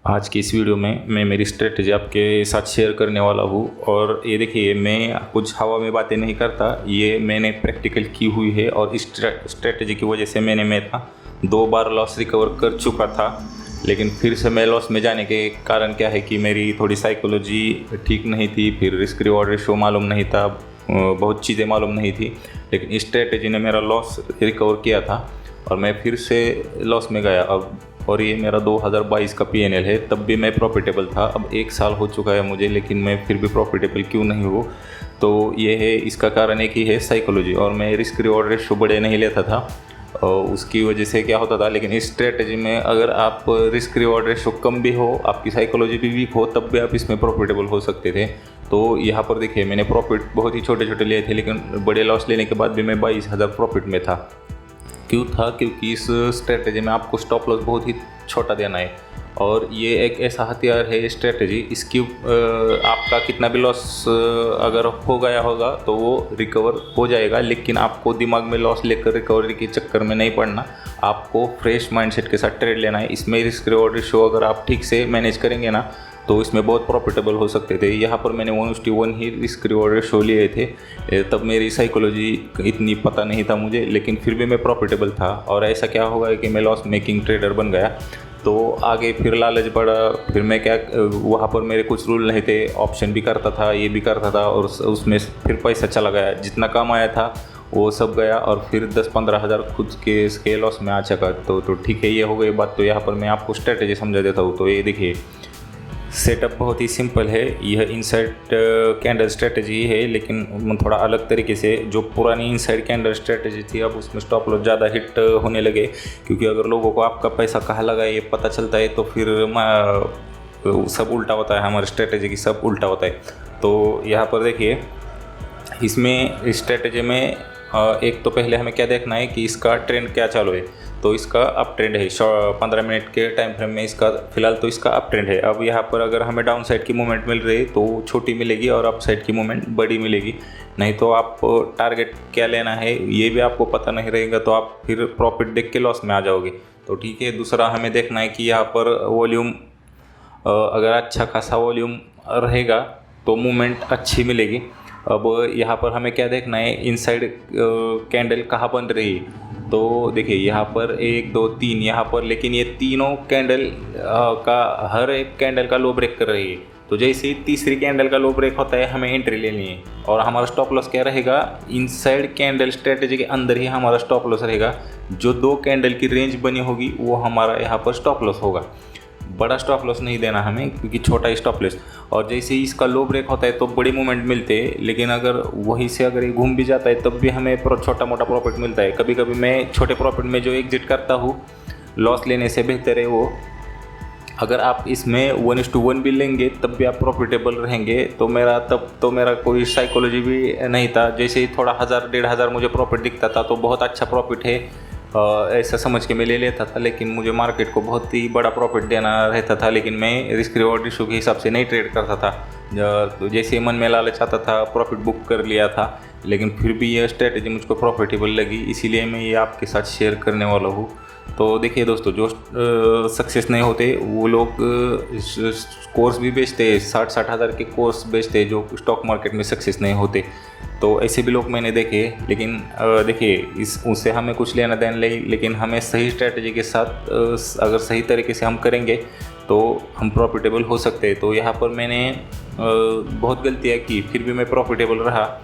आज की इस वीडियो में मैं मेरी स्ट्रेटजी आपके साथ शेयर करने वाला हूँ। और ये देखिए, मैं कुछ हवा में बातें नहीं करता, ये मैंने प्रैक्टिकल की हुई है। और इस स्ट्रेटजी की वजह से मैं 2 बार लॉस रिकवर कर चुका था। लेकिन फिर से मैं लॉस में जाने के कारण क्या है कि मेरी थोड़ी साइकोलॉजी ठीक नहीं थी, फिर रिस्क रिवॉर्ड रेशो मालूम नहीं था, बहुत चीज़ें मालूम नहीं थी। लेकिन इस स्ट्रेटजी ने मेरा लॉस रिकवर किया था और मैं फिर से लॉस में गया अब। और ये मेरा 2022 का PNL है, तब भी मैं प्रॉफिटेबल था। अब 1 साल हो चुका है मुझे, लेकिन मैं फिर भी प्रॉफिटेबल क्यों नहीं हूँ? तो ये है, इसका कारण एक ही है, साइकोलॉजी। और मैं रिस्क रिवॉर्ड रेशो बड़े नहीं लेता था और उसकी वजह से क्या होता था। लेकिन इस स्ट्रेटजी में अगर आप रिस्क रिवॉर्ड रेशो कम भी हो, आपकी साइकोलॉजी भी वीक हो, तब भी आप इसमें प्रॉफिटेबल हो सकते थे। तो यहाँ पर देखिए, मैंने प्रॉफिट बहुत ही छोटे छोटे लिए थे, लेकिन बड़े लॉस लेने के बाद भी मैं 22,000 प्रॉफिट में था। क्यों था? क्योंकि इस स्ट्रेटजी में आपको स्टॉप लॉस बहुत ही छोटा देना है। और ये एक ऐसा हथियार है स्ट्रेटजी, इसकी आपका कितना भी लॉस अगर हो गया होगा तो वो रिकवर हो जाएगा। लेकिन आपको दिमाग में लॉस लेकर रिकवरी के चक्कर में नहीं पड़ना, आपको फ्रेश माइंडसेट के साथ ट्रेड लेना है। इसमें रिस्क रिवॉर्ड रेशो अगर आप ठीक से मैनेज करेंगे ना, तो इसमें बहुत प्रॉफिटेबल हो सकते थे। यहाँ पर मैंने 1:1 ही रिस्क रिवॉर्ड रेशो लिए थे, तब मेरी साइकोलॉजी इतनी पता नहीं था मुझे, लेकिन फिर भी मैं प्रॉफिटेबल था। और ऐसा क्या होगा कि मैं लॉस मेकिंग ट्रेडर बन गया। तो आगे फिर लालच बढ़ा, फिर मैं क्या, वहाँ पर मेरे कुछ रूल नहीं थे, ऑप्शन भी करता था, ये भी करता था, और उसमें फिर पैसा चला गया। जितना कम आया था वो सब गया, और फिर 10-15 हज़ार खुद के लॉस में आ चुका। तो ठीक है, ये हो गई बात। तो यहाँ पर मैं आपको स्ट्रेटेजी समझा देता हूँ। तो ये देखिए, सेटअप बहुत ही सिंपल है। यह इनसाइड कैंडल स्ट्रेटजी है, लेकिन थोड़ा अलग तरीके से। जो पुरानी इनसाइड कैंडल स्ट्रेटजी थी, अब उसमें स्टॉप लॉस ज़्यादा हिट होने लगे, क्योंकि अगर लोगों को आपका पैसा कहाँ लगा है ये पता चलता है, तो फिर सब उल्टा होता है, हमारी स्ट्रेटजी की सब उल्टा होता है। तो यहाँ पर देखिए, इसमें स्ट्रेटजी में एक तो पहले हमें क्या देखना है कि इसका ट्रेंड क्या चालू है। तो इसका अप ट्रेंड है, 15 मिनट के टाइम फ्रेम में इसका फिलहाल तो इसका अप ट्रेंड है। अब यहाँ पर अगर हमें डाउन साइड की मूवमेंट मिल रही है तो छोटी मिलेगी, और अप साइड की मूवमेंट बड़ी मिलेगी। नहीं तो आप टारगेट क्या लेना है ये भी आपको पता नहीं रहेगा, तो आप फिर प्रॉफिट देख के लॉस में आ जाओगे। तो ठीक है, दूसरा हमें देखना है कि यहाँ पर वॉल्यूम, अगर अच्छा खासा वॉल्यूम रहेगा तो मूवमेंट अच्छी मिलेगी। अब यहाँ पर हमें क्या देखना है, इनसाइड कैंडल कहाँ बन रही है। तो देखिए, यहाँ पर 1 2 3 यहाँ पर, लेकिन ये तीनों कैंडल का हर एक कैंडल का लो ब्रेक कर रही है। तो जैसे ही तीसरी कैंडल का लो ब्रेक होता है, हमें एंट्री लेनी है। और हमारा स्टॉप लॉस क्या रहेगा, इनसाइड कैंडल स्ट्रेटजी के अंदर ही हमारा स्टॉप लॉस रहेगा। जो 2 कैंडल की रेंज बनी होगी वो हमारा यहाँ पर स्टॉप लॉस होगा। बड़ा स्टॉप लॉस नहीं देना हमें, क्योंकि छोटा ही स्टॉप लॉस। और जैसे ही इसका लो ब्रेक होता है तो बड़ी मूवमेंट मिलते हैं, लेकिन अगर वहीं से अगर ये घूम भी जाता है तब भी हमें छोटा मोटा प्रॉफिट मिलता है। कभी कभी मैं छोटे प्रॉफिट में जो एग्जिट करता हूँ, लॉस लेने से बेहतर है वो। अगर आप इसमें 1:1 भी लेंगे तब भी आप प्रॉफिटेबल रहेंगे। तो मेरा कोई साइकोलॉजी भी नहीं था। जैसे ही थोड़ा 1000-1500 मुझे प्रॉफिट दिखता था तो बहुत अच्छा प्रॉफिट है, ऐसा समझ के मैं ले लेता था। लेकिन मुझे मार्केट को बहुत ही बड़ा प्रॉफिट देना रहता था, लेकिन मैं रिस्क रिवॉर्ड रेशो के हिसाब से नहीं ट्रेड करता था। तो जैसे मन में लालच आता था, प्रॉफिट बुक कर लिया था। लेकिन फिर भी यह स्ट्रेटजी मुझको प्रॉफिटेबल लगी, इसीलिए मैं ये आपके साथ शेयर करने वाला हूँ। तो देखिए दोस्तों, जो सक्सेस नहीं होते वो लोग कोर्स भी बेचते हैं, 60-60 हज़ार के कोर्स बेचते हैं, जो स्टॉक मार्केट में सक्सेस नहीं होते। तो ऐसे भी लोग मैंने देखे। लेकिन देखिए, उससे हमें कुछ लेना देना नहीं, लेकिन हमें सही स्ट्रेटजी के साथ अगर सही तरीके से हम करेंगे तो हम प्रॉफिटेबल हो सकते हैं। तो यहाँ पर मैंने बहुत गलतियाँ की, फिर भी मैं प्रॉफिटेबल रहा।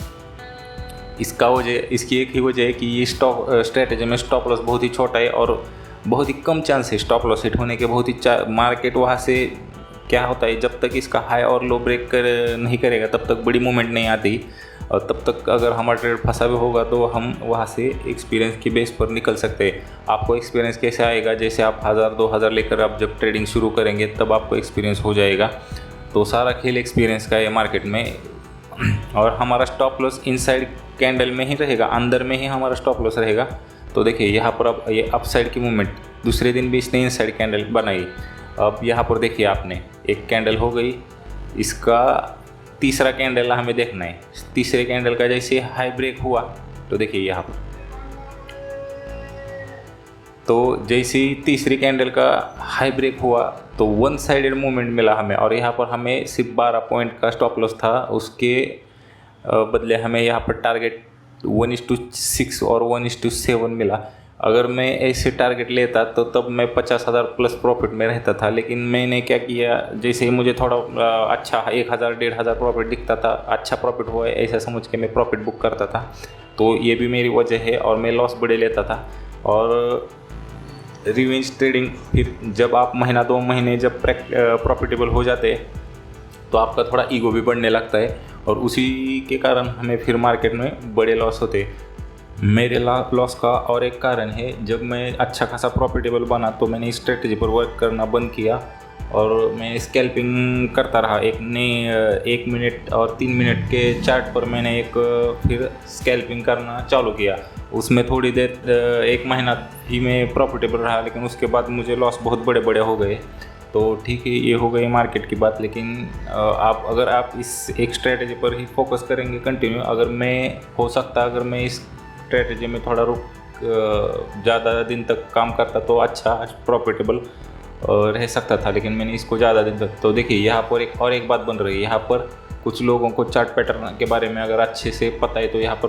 इसकी एक ही वजह है कि ये स्ट्रेटजी में स्टॉप लॉस बहुत ही छोटा है, और बहुत ही कम चांस है स्टॉप लॉस हिट होने के। बहुत ही मार्केट वहाँ से क्या होता है, जब तक इसका हाई और लो ब्रेक नहीं करेगा तब तक बड़ी मूवमेंट नहीं आती। और तब तक अगर हमारा ट्रेड फंसा भी होगा तो हम वहाँ से एक्सपीरियंस की बेस पर निकल सकते हैं। आपको एक्सपीरियंस कैसे आएगा, जैसे आप 1000-2000 लेकर आप जब ट्रेडिंग शुरू करेंगे तब आपको एक्सपीरियंस हो जाएगा। तो सारा खेल एक्सपीरियंस का है मार्केट में। और हमारा स्टॉप लॉस इनसाइड कैंडल में ही रहेगा, अंदर में ही हमारा स्टॉप लॉस रहेगा। तो देखिए, यहाँ पर अब ये अपसाइड की मूवमेंट दूसरे दिन भी इसने इनसाइड कैंडल बनाई। अब यहाँ पर देखिए, आपने एक कैंडल हो गई, इसका तीसरा कैंडल हमें देखना है। तीसरे कैंडल का जैसे हाई ब्रेक हुआ तो देखिए यहाँ पर तो जैसे ही तीसरी कैंडल का हाई ब्रेक हुआ तो वन साइडेड मूवमेंट मिला हमें, और यहाँ पर हमें सिर्फ 12 पॉइंट का स्टॉप लॉस था। उसके बदले हमें यहाँ पर टारगेट 1:6 और 1:7 मिला। अगर मैं ऐसे टारगेट लेता तो तब मैं 50,000 प्लस प्रॉफिट में रहता था। लेकिन मैंने क्या किया, जैसे ही मुझे थोड़ा अच्छा 1,000 1,500 प्रॉफिट दिखता था, अच्छा प्रॉफिट हुआ है ऐसा समझ के मैं प्रॉफिट बुक करता था। तो ये भी मेरी वजह है, और मैं लॉस बड़े लेता था। और रिवेंज ट्रेडिंग, फिर जब आप महीना 2 महीने जब प्रॉफिटेबल हो जाते हैं तो आपका थोड़ा ईगो भी बढ़ने लगता है, और उसी के कारण हमें फिर मार्केट में बड़े लॉस होते हैं। मेरे लॉस का और एक कारण है, जब मैं अच्छा खासा प्रॉफिटेबल बना तो मैंने स्ट्रेटजी पर वर्क करना बंद किया और मैं स्कैल्पिंग करता रहा। 1 मिनट और 3 मिनट के चार्ट पर मैंने फिर स्कैल्पिंग करना चालू किया। उसमें थोड़ी देर 1 महीना ही मैं प्रॉफिटेबल रहा, लेकिन उसके बाद मुझे लॉस बहुत बड़े बड़े हो गए। तो ठीक है, ये हो गई मार्केट की बात। लेकिन अगर आप इस एक स्ट्रेटजी पर ही फोकस करेंगे कंटिन्यू, अगर मैं इस स्ट्रेटजी में थोड़ा ज़्यादा दिन तक काम करता तो अच्छा प्रॉफिटेबल रह सकता था। लेकिन मैंने इसको ज़्यादा दिन तक, तो देखिए यहाँ पर एक बात बन रही है। यहाँ पर कुछ लोगों को चार्ट पैटर्न के बारे में अगर अच्छे से पता है तो यहाँ पर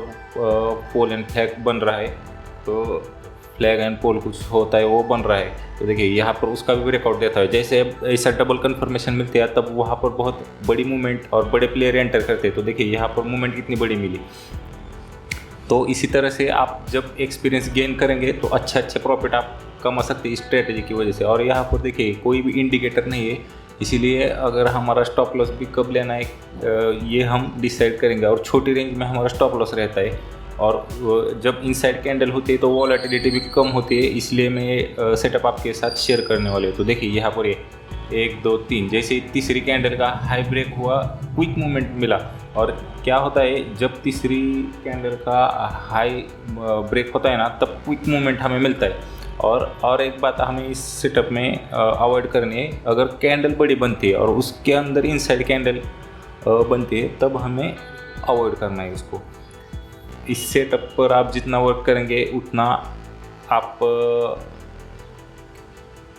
पोल एंड फ्लैग बन रहा है, तो फ्लैग एंड पोल कुछ होता है वो बन रहा है। तो देखिए यहाँ पर उसका भी ब्रेकआउट देता है। जैसे ऐसा डबल कन्फर्मेशन मिलती है तब वहाँ पर बहुत बड़ी मूवमेंट और बड़े प्लेयर एंटर करते हैं। तो देखिए यहाँ पर मूवमेंट कितनी बड़ी मिली। तो इसी तरह से आप जब एक्सपीरियंस गेन करेंगे तो अच्छे प्रॉफिट आप कमा सकते हैं इस स्ट्रेटजी की वजह से। और यहाँ पर देखिए कोई भी इंडिकेटर नहीं है, इसीलिए अगर हमारा स्टॉप लॉस भी कब लेना है ये हम डिसाइड करेंगे। और छोटी रेंज में हमारा स्टॉप लॉस रहता है, और जब इनसाइड कैंडल होती है तो वॉलेटिलिटी भी कम होती है। इसलिए मैं ये सेटअप आपके साथ शेयर करने वाले हूँ। तो देखिए यहाँ पर 1 2 3 जैसे तीसरी कैंडल का हाई ब्रेक हुआ, क्विक मूवमेंट मिला। और क्या होता है, जब तीसरी कैंडल का हाई ब्रेक होता है ना, तब क्विक मूवमेंट हमें मिलता है। और एक बात हमें इस सेटअप में अवॉइड करनी है, अगर कैंडल बड़ी बनती है और उसके अंदर इनसाइड कैंडल बनती है तब हमें अवॉइड करना है इसको। इस सेटअप पर आप जितना वर्क करेंगे उतना आप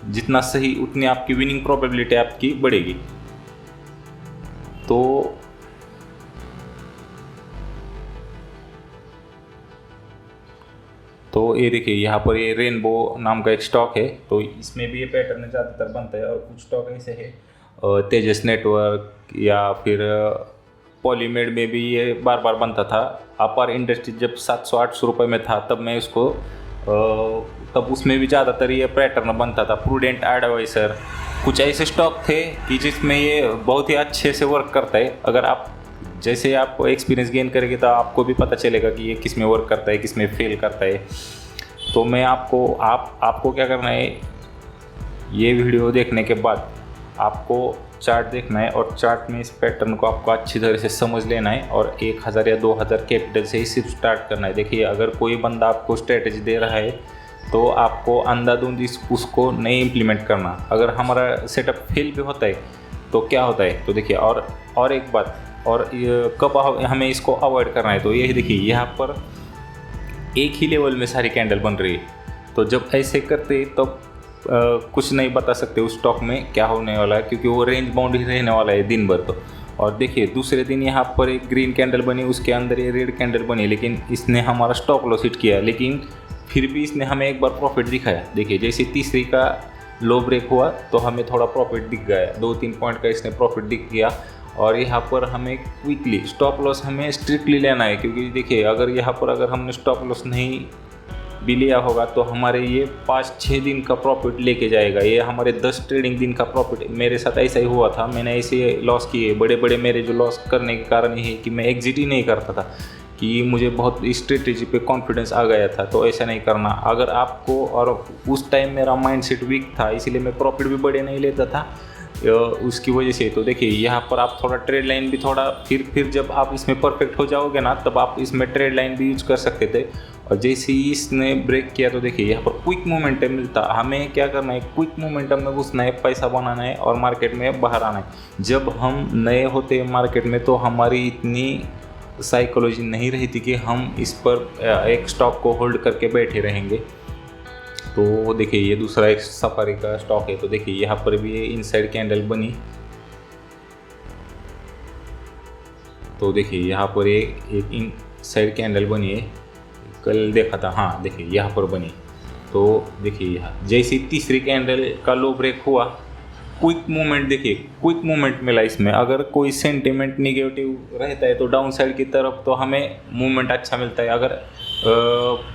जितना सही उतनी आपकी विनिंग प्रोबेबिलिटी आपकी बढ़ेगी। तो ये देखिए यहाँ पर ये रेनबो नाम का एक स्टॉक है, तो इसमें भी ये पैटर्न ज़्यादातर बनता है। और कुछ स्टॉक ऐसे है, तेजस नेटवर्क या फिर पॉलीमेड में भी ये बार बार बनता था। अपार इंडस्ट्री जब 700-800 रुपये में था तब मैं इसको तब उसमें भी ज़्यादातर ये पैटर्न बनता था। प्रूडेंट एडवाइजर, कुछ ऐसे स्टॉक थे कि जिसमें ये बहुत ही अच्छे से वर्क करता है। अगर आप जैसे आप एक्सपीरियंस गेन करेंगे तो आपको भी पता चलेगा कि ये किस में वर्क करता है, किस में फेल करता है। तो मैं आपको क्या करना है, ये वीडियो देखने के बाद आपको चार्ट देखना है और चार्ट में इस पैटर्न को आपको अच्छी तरह से समझ लेना है और 1,000 या 2,000 कैपिटल से ही सिर्फ स्टार्ट करना है। देखिए अगर कोई बंदा आपको स्ट्रेटजी दे रहा है तो आपको अंधाधुंध उसको नहीं इम्प्लीमेंट करना। अगर हमारा सेटअप फेल भी होता है तो क्या होता है, तो देखिए और एक बात, और कब हमें इसको अवॉइड करना है, तो यही देखिए यहाँ पर एक ही लेवल में सारी कैंडल बन रही है। तो जब ऐसे करते तब कुछ नहीं बता सकते उस स्टॉक में क्या होने वाला है, क्योंकि वो रेंज बाउंड ही रहने वाला है दिन भर। तो और देखिए दूसरे दिन यहाँ पर एक ग्रीन कैंडल बनी, उसके अंदर ये रेड कैंडल बनी, लेकिन इसने हमारा स्टॉप लॉस हिट किया, लेकिन फिर भी इसने हमें एक बार प्रॉफिट दिखाया। देखिए जैसे तीसरी का लो ब्रेक हुआ तो हमें थोड़ा प्रॉफिट दिख गया, 2-3 पॉइंट का इसने प्रॉफिट दिख गया। और यहाँ पर हमें क्विकली स्टॉप लॉस हमें स्ट्रिक्टली लेना है, क्योंकि देखिए अगर हमने स्टॉप लॉस नहीं भी लिया होगा तो हमारे ये 5-6 दिन का प्रॉफिट लेके जाएगा। ये हमारे 10 ट्रेडिंग दिन का प्रॉफिट, मेरे साथ ऐसा ही हुआ था। मैंने ऐसे लॉस किए बड़े मेरे जो लॉस करने के कारण ये है कि मैं एग्जिट ही नहीं करता था, कि मुझे बहुत स्ट्रेटेजी पे कॉन्फिडेंस आ गया था। तो ऐसा नहीं करना अगर आपको, और उस टाइम मेरा माइंडसेट वीक था इसलिए मैं प्रॉफिट भी बड़े नहीं लेता था उसकी वजह से। तो देखिए यहाँ पर आप थोड़ा ट्रेड लाइन भी थोड़ा फिर जब आप इसमें परफेक्ट हो जाओगे ना तब आप इसमें ट्रेड लाइन भी यूज कर सकते थे। और जैसे ही इसने ब्रेक किया तो देखिए यहाँ पर क्विक मोमेंटम मिलता। हमें क्या करना है, क्विक मोमेंटम में घुसना है, पैसा बनाना है और मार्केट में बाहर आना है। जब हम नए होते हैं मार्केट में तो हमारी इतनी साइकोलॉजी नहीं रहती कि हम इस पर एक स्टॉक को होल्ड करके बैठे रहेंगे। तो देखिए ये दूसरा एक सफारी का स्टॉक है। तो देखिए यहाँ पर भी ये इनसाइड कैंडल बनी, तो देखिए यहाँ पर एक इन साइड कैंडल बनी है, कल देखा था, हाँ देखिए यहाँ पर बनी। तो देखिए यहाँ जैसे तीसरी कैंडल का लो ब्रेक हुआ, क्विक मूवमेंट, देखिए क्विक मूवमेंट मिला इसमें। अगर कोई सेंटिमेंट निगेटिव रहता है तो डाउन साइड की तरफ तो हमें मूवमेंट अच्छा मिलता है, अगर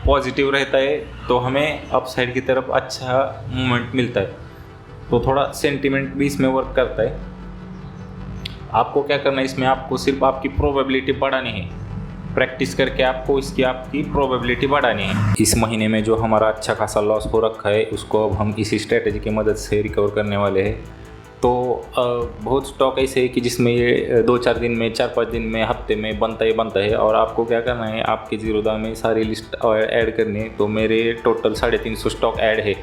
पॉजिटिव रहता है तो हमें अप साइड की तरफ अच्छा मूवमेंट मिलता है। तो थोड़ा सेंटिमेंट भी इसमें वर्क करता है। आपको क्या करना है इसमें, आपको सिर्फ आपकी प्रोबेबिलिटी बढ़ानी है, प्रैक्टिस करके आपको आपकी प्रोबेबिलिटी बढ़ानी है। इस महीने में जो हमारा अच्छा खासा लॉस हो रखा है उसको अब हम इसी स्ट्रेटजी की मदद से रिकवर करने वाले हैं। तो बहुत स्टॉक ऐसे है कि जिसमें ये 2-4 दिन में, 4-5 दिन में, हफ्ते में बनता है। और आपको क्या करना है, आपके जीरोधा में सारी लिस्ट ऐड करनी है। तो मेरे टोटल 350 स्टॉक ऐड है,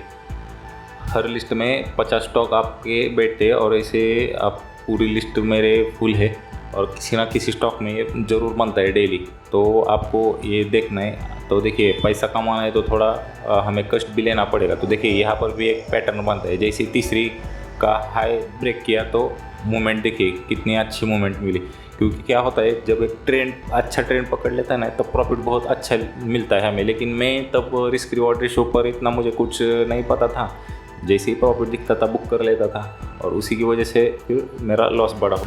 हर लिस्ट में 50 स्टॉक आपके बैठते हैं और ऐसे आप पूरी लिस्ट मेरे फुल है और किसी ना किसी स्टॉक में ये ज़रूर बनता है डेली। तो आपको ये देखना है। तो देखिए पैसा कमाना है तो थोड़ा हमें कष्ट भी लेना पड़ेगा। तो देखिए यहाँ पर भी एक पैटर्न बनता है, जैसे तीसरी का हाई ब्रेक किया तो मूवमेंट देखिए कितनी अच्छी मूवमेंट मिली। क्योंकि क्या होता है, जब एक अच्छा ट्रेंड पकड़ लेता है ना तो प्रॉफिट बहुत अच्छा मिलता है हमें। लेकिन मैं तब रिस्क रिवॉर्ड रेशो पर इतना मुझे कुछ नहीं पता था, जैसे ही प्रॉफिट दिखता था बुक कर लेता था और उसी की वजह से फिर मेरा लॉस बढ़ा।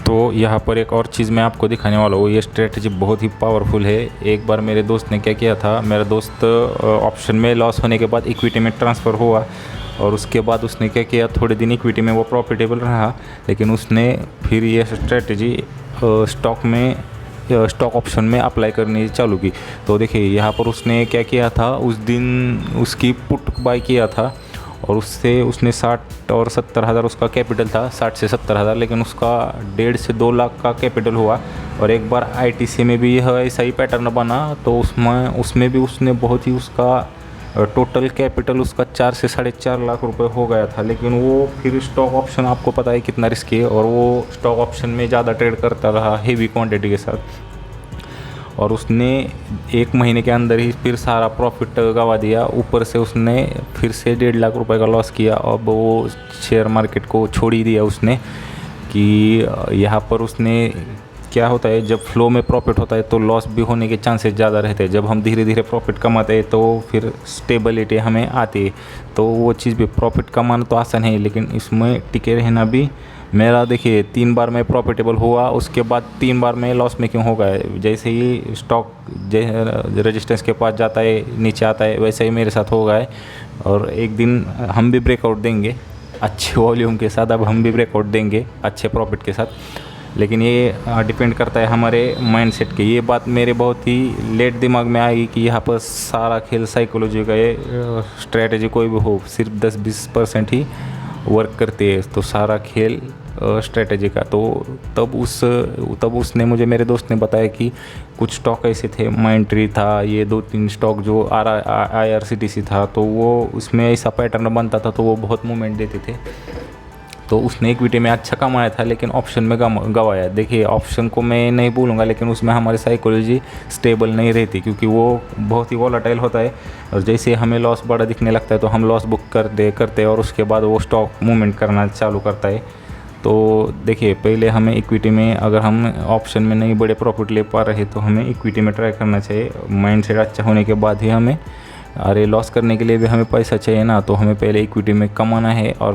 तो यहाँ पर एक और चीज़ मैं आपको दिखाने वाला हूँ, ये स्ट्रेटजी बहुत ही पावरफुल है। एक बार मेरे दोस्त ने क्या किया था, मेरा दोस्त ऑप्शन में लॉस होने के बाद इक्विटी में ट्रांसफ़र हुआ और उसके बाद उसने क्या किया, थोड़े दिन इक्विटी में वो प्रॉफिटेबल रहा, लेकिन उसने फिर ये स्ट्रेटजी स्टॉक ऑप्शन में अप्लाई करनी चालू की। तो देखिए यहाँ पर उसने क्या किया था, उस दिन उसकी पुट बाय किया था और उससे उसने 60 और 70 हज़ार उसका कैपिटल था, 60 से 70 हज़ार, लेकिन उसका 1.5 से 2 लाख का कैपिटल हुआ। और एक बार आईटीसी में भी यह ऐसा ही पैटर्न बना, तो उसमें भी उसने बहुत ही उसका टोटल कैपिटल उसका 4 से 4.5 लाख रुपए हो गया था। लेकिन वो फिर स्टॉक ऑप्शन, आपको पता है कितना रिस्की है, और वो स्टॉक ऑप्शन में ज़्यादा ट्रेड करता रहा हेवी क्वांटिटी के साथ और उसने 1 महीने के अंदर ही फिर सारा प्रॉफिट गंवा दिया। ऊपर से उसने फिर से 1.5 लाख रुपए का लॉस किया। अब वो शेयर मार्केट को छोड़ ही दिया उसने कि यहाँ पर उसने क्या होता है, जब फ्लो में प्रॉफिट होता है तो लॉस भी होने के चांसेस ज़्यादा रहते हैं। जब हम धीरे धीरे प्रॉफिट कमाते हैं तो फिर स्टेबिलिटी हमें आती है। तो वो चीज़ भी, प्रॉफिट कमाना तो आसान है लेकिन इसमें टिके रहना भी। मेरा देखिए 3 बार मैं प्रॉफिटेबल हुआ, उसके बाद 3 बार मैं लॉस में क्यों हो गया। जैसे ही स्टॉक रेजिस्टेंस के पास जाता है, नीचे आता है, वैसे ही मेरे साथ हो गया है। और एक दिन हम भी ब्रेकआउट देंगे अच्छे वॉल्यूम के साथ, अब हम भी ब्रेकआउट देंगे अच्छे प्रॉफिट के साथ। लेकिन ये डिपेंड करता है हमारे माइंडसेट के। ये बात मेरे बहुत ही लेट दिमाग में आई कि यहाँ पर सारा खेल साइकोलॉजी का है। स्ट्रेटजी कोई भी हो, सिर्फ 10-20% ही वर्क करती है, तो सारा खेल स्ट्रेटजी का। तो तब उसने मुझे, मेरे दोस्त ने बताया कि कुछ स्टॉक ऐसे थे, माइंट्री था, ये 2-3 स्टॉक जो IRCTC था, तो वो उसमें ऐसा पैटर्न बनता था तो वो बहुत मूवमेंट देते थे। तो उसने इक्विटी में अच्छा कमाया था लेकिन ऑप्शन में गंवाया। देखिए ऑप्शन को मैं नहीं बोलूँगा, लेकिन उसमें हमारी साइकोलॉजी स्टेबल नहीं रहती क्योंकि वो बहुत ही वॉलेटाइल होता है। और जैसे हमें लॉस बड़ा दिखने लगता है तो हम लॉस बुक करते और उसके बाद वो स्टॉक मूवमेंट करना चालू करता है। तो देखिए पहले हमें इक्विटी में, अगर हम ऑप्शन में नहीं बड़े प्रॉफिट ले पा रहे तो हमें इक्विटी में ट्राई करना चाहिए। माइंडसेट अच्छा होने के बाद ही हमें, अरे लॉस करने के लिए भी हमें पैसा चाहिए ना, तो हमें पहले इक्विटी में कमाना है और